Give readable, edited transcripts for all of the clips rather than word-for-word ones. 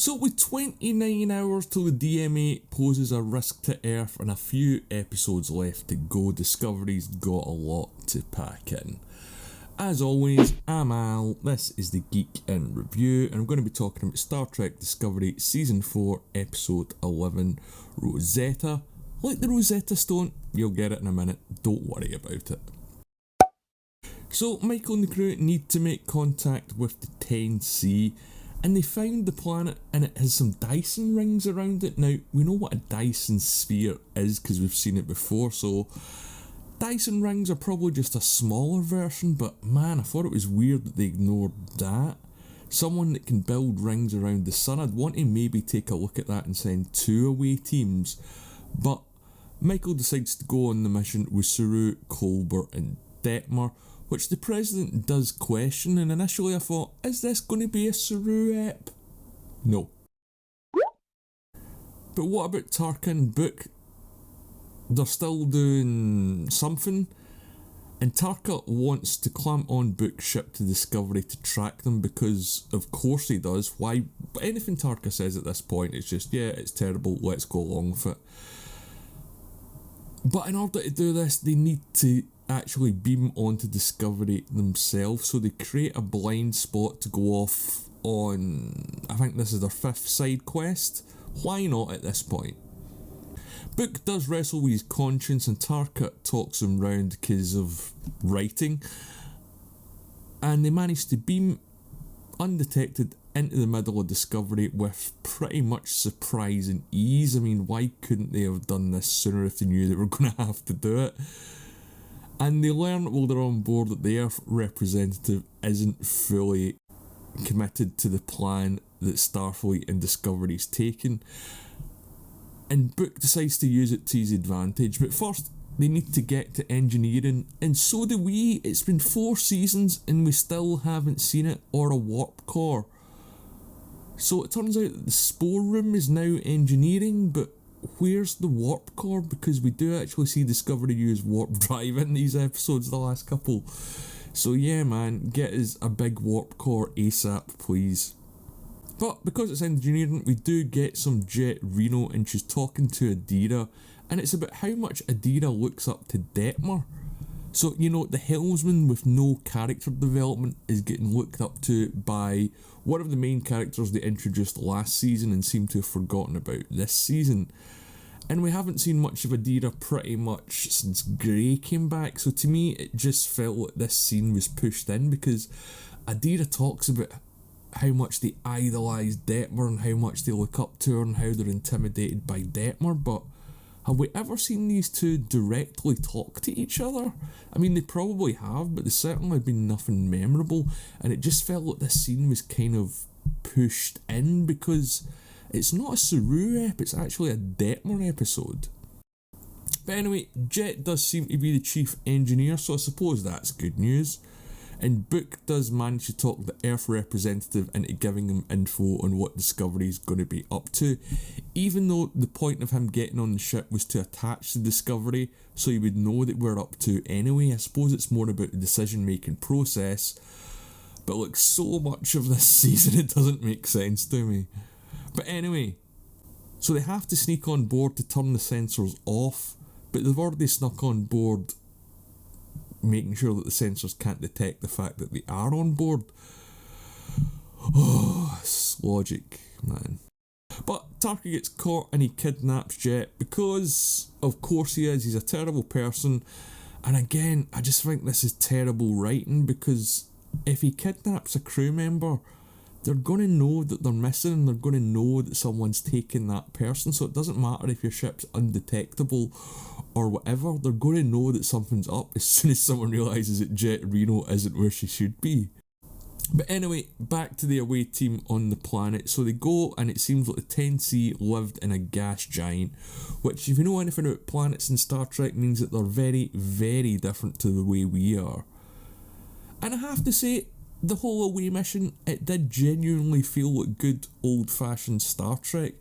So with 29 hours till the DMA poses a risk to Earth and a few episodes left to go, Discovery's got a lot to pack in. As always, I'm Al, this is the Geek in Review, and I'm going to be talking about Star Trek Discovery Season 4, Episode 11, Rosetta. Like the Rosetta Stone, you'll get it in a minute, don't worry about it. So Michael and the crew need to make contact with the 10C, and they found the planet and it has some Dyson rings around it. Now, we know what a Dyson sphere is because we've seen it before, so Dyson rings are probably just a smaller version, but man, I thought it was weird that they ignored that. Someone that can build rings around the sun, I'd want to maybe take a look at that and send 2 away teams, but Michael decides to go on the mission with Saru, Colbert and Detmer, which the President does question, and initially I thought, is this going to be a Saru ep? No. But what about Tarka and Book? They're still doing something, and Tarka wants to clamp on Book's ship to Discovery to track them because of course he does. Why? Anything Tarka says at this point, it's just, yeah, it's terrible, let's go along with it. But in order to do this, they need to actually beam onto Discovery themselves, so they create a blind spot to go off on, I think this is their 5th side quest. Why not at this point? Book does wrestle with his conscience and Tarka talks him round because of writing, and they manage to beam undetected into the middle of Discovery with pretty much surprising ease. I mean, why couldn't they have done this sooner if they knew they were going to have to do it? And they learn while they're on board that the Earth representative isn't fully committed to the plan that Starfleet and Discovery's taken. And Book decides to use it to his advantage. But first, they need to get to engineering, and so do we. It's been 4 seasons and we still haven't seen it or a warp core. So it turns out that the spore room is now engineering, but where's the warp core? Because we do actually see Discovery use warp drive in these episodes, the last couple. So yeah, man, get us a big warp core ASAP, please. But because it's engineering, we do get some Jet Reno, and she's talking to Adira, and it's about how much Adira looks up to Detmer. So, you know, the helmsman with no character development is getting looked up to by one of the main characters they introduced last season and seem to have forgotten about this season. And we haven't seen much of Adira pretty much since Grey came back, so to me it just felt like this scene was pushed in because Adira talks about how much they idolise Detmer and how much they look up to her and how they're intimidated by Detmer, but have we ever seen these two directly talk to each other? I mean, they probably have, but there's certainly been nothing memorable, and it just felt like this scene was kind of pushed in because it's not a Saru ep, it's actually a Detmer episode. But anyway, Jet does seem to be the chief engineer, so I suppose that's good news. And Book does manage to talk the Earth representative into giving him info on what Discovery's going to be up to, even though the point of him getting on the ship was to attach the Discovery so he would know that we're up to anyway. I suppose it's more about the decision making process, but like so much of this season it doesn't make sense to me. But anyway, so they have to sneak on board to turn the sensors off, but they've already snuck on board making sure that the sensors can't detect the fact that they are on board. Oh, it's logic, man. But Tarka gets caught and he kidnaps Jet because, of course he is, he's a terrible person. And again, I just think this is terrible writing because if he kidnaps a crew member, they're going to know that they're missing and they're going to know that someone's taken that person, so it doesn't matter if your ship's undetectable or whatever, they're going to know that something's up as soon as someone realises that Jet Reno isn't where she should be. But anyway, back to the away team on the planet. So they go and it seems like the 10C lived in a gas giant, which if you know anything about planets in Star Trek means that they're very, very different to the way we are. And I have to say, the whole away mission, it did genuinely feel like good old-fashioned Star Trek.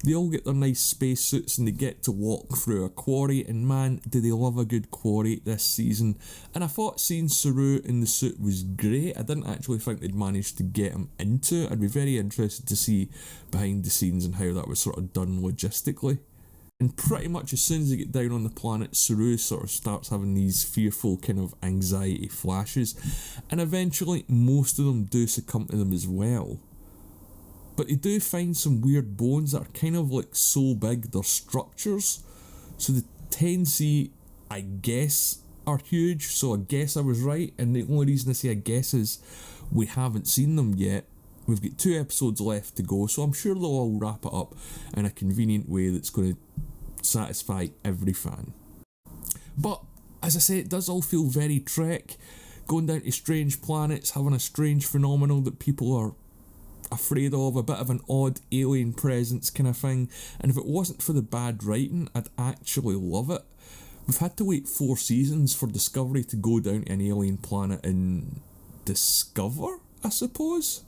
They all get their nice spacesuits and they get to walk through a quarry, and man, do they love a good quarry this season. And I thought seeing Saru in the suit was great. I didn't actually think they'd managed to get him into it. I'd be very interested to see behind the scenes and how that was sort of done logistically. And pretty much as soon as they get down on the planet, Saru sort of starts having these fearful kind of anxiety flashes, and eventually most of them do succumb to them as well. But they do find some weird bones that are kind of like so big they're structures. So the 10C, I guess, are huge, so I guess I was right, and the only reason I say I guess is we haven't seen them yet. We've got 2 episodes left to go, so I'm sure they'll all wrap it up in a convenient way that's going to satisfy every fan. But as I say, it does all feel very Trek, going down to strange planets, having a strange phenomenon that people are afraid of, a bit of an odd alien presence kind of thing. And if it wasn't for the bad writing, I'd actually love it. We've had to wait 4 seasons for Discovery to go down to an alien planet and discover, I suppose.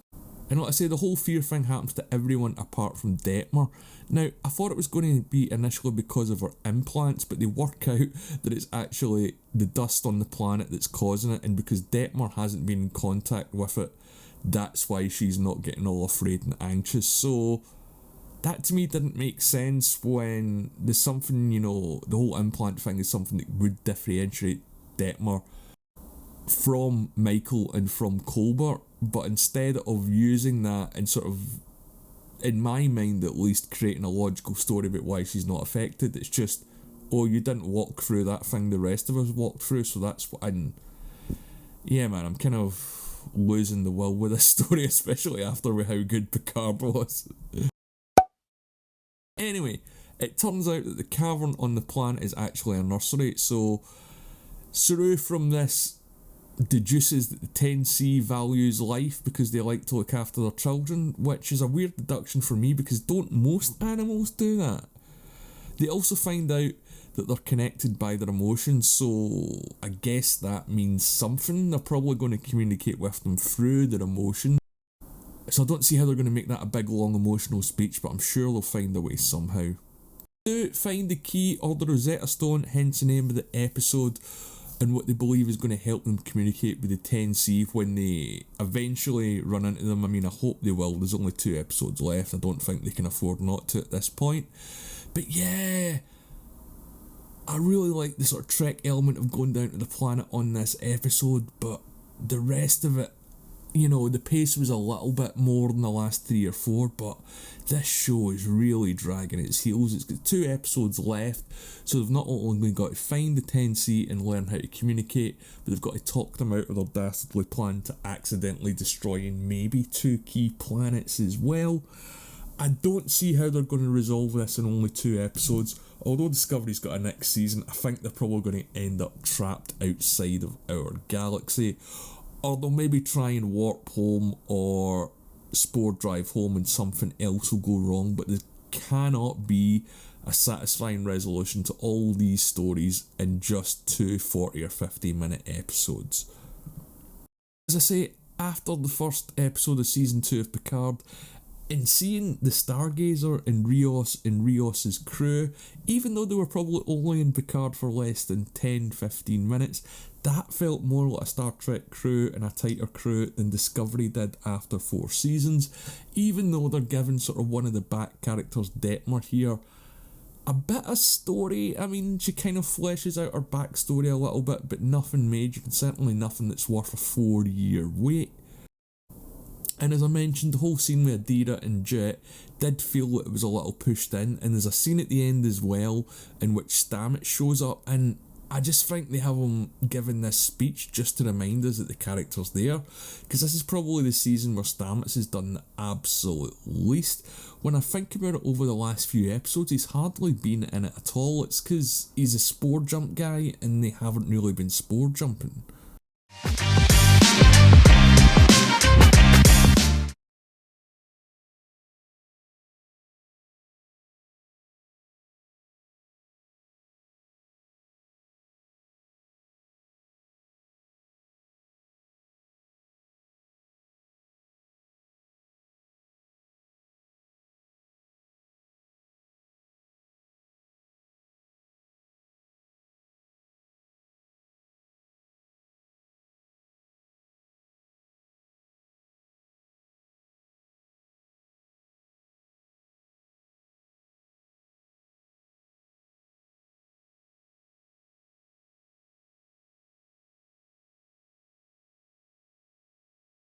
And like I say, the whole fear thing happens to everyone apart from Detmer. Now, I thought it was going to be initially because of her implants, but they work out that it's actually the dust on the planet that's causing it, and because Detmer hasn't been in contact with it, that's why she's not getting all afraid and anxious. So that to me didn't make sense when there's something, the whole implant thing is something that would differentiate Detmer from Michael and from Colbert, but instead of using that and sort of, in my mind at least, creating a logical story about why she's not affected, it's just, oh, you didn't walk through that thing the rest of us walked through, so that's what. And yeah, man, I'm kind of losing the will with this story, especially after how good Picard was. Anyway, it turns out that the cavern on the planet is actually a nursery, so Saru from this deduces that the 10C values life because they like to look after their children, which is a weird deduction for me because don't most animals do that? They also find out that they're connected by their emotions, so I guess that means something. They're probably going to communicate with them through their emotions. So I don't see how they're going to make that a big long emotional speech, but I'm sure they'll find a way somehow. They find the key or the Rosetta Stone, hence the name of the episode, and what they believe is going to help them communicate with the 10C when they eventually run into them. I mean, I hope they will. There's only 2 episodes left. I don't think they can afford not to at this point. But yeah, I really like the sort of Trek element of going down to the planet on this episode, but the rest of it, the pace was a little bit more than the last 3 or 4, but this show is really dragging its heels. It's got 2 episodes left, so they've not only got to find the 10C and learn how to communicate, but they've got to talk them out of their dastardly plan to accidentally destroying maybe 2 key planets as well. I don't see how they're going to resolve this in only 2 episodes. Although Discovery's got a next season, I think they're probably going to end up trapped outside of our galaxy. Or they'll maybe try and warp home or spore drive home and something else will go wrong, but there cannot be a satisfying resolution to all these stories in just 2 40 or 50 minute episodes. As I say, after the first episode of season 2 of Picard, in seeing the Stargazer and Rios and Rios's crew, even though they were probably only in Picard for less than 10-15 minutes, that felt more like a Star Trek crew and a tighter crew than Discovery did after 4 seasons, even though they're given sort of one of the back characters, Detmer, here a bit of story. I mean, she kind of fleshes out her backstory a little bit, but nothing major, and certainly nothing that's worth a 4-year wait. And as I mentioned, the whole scene with Adira and Jet did feel that it was a little pushed in, and there's a scene at the end as well in which Stamets shows up, and I just think they have him giving this speech just to remind us that the character's there, because this is probably the season where Stamets has done the absolute least. When I think about it over the last few episodes, he's hardly been in it at all. It's because he's a spore jump guy and they haven't really been spore jumping.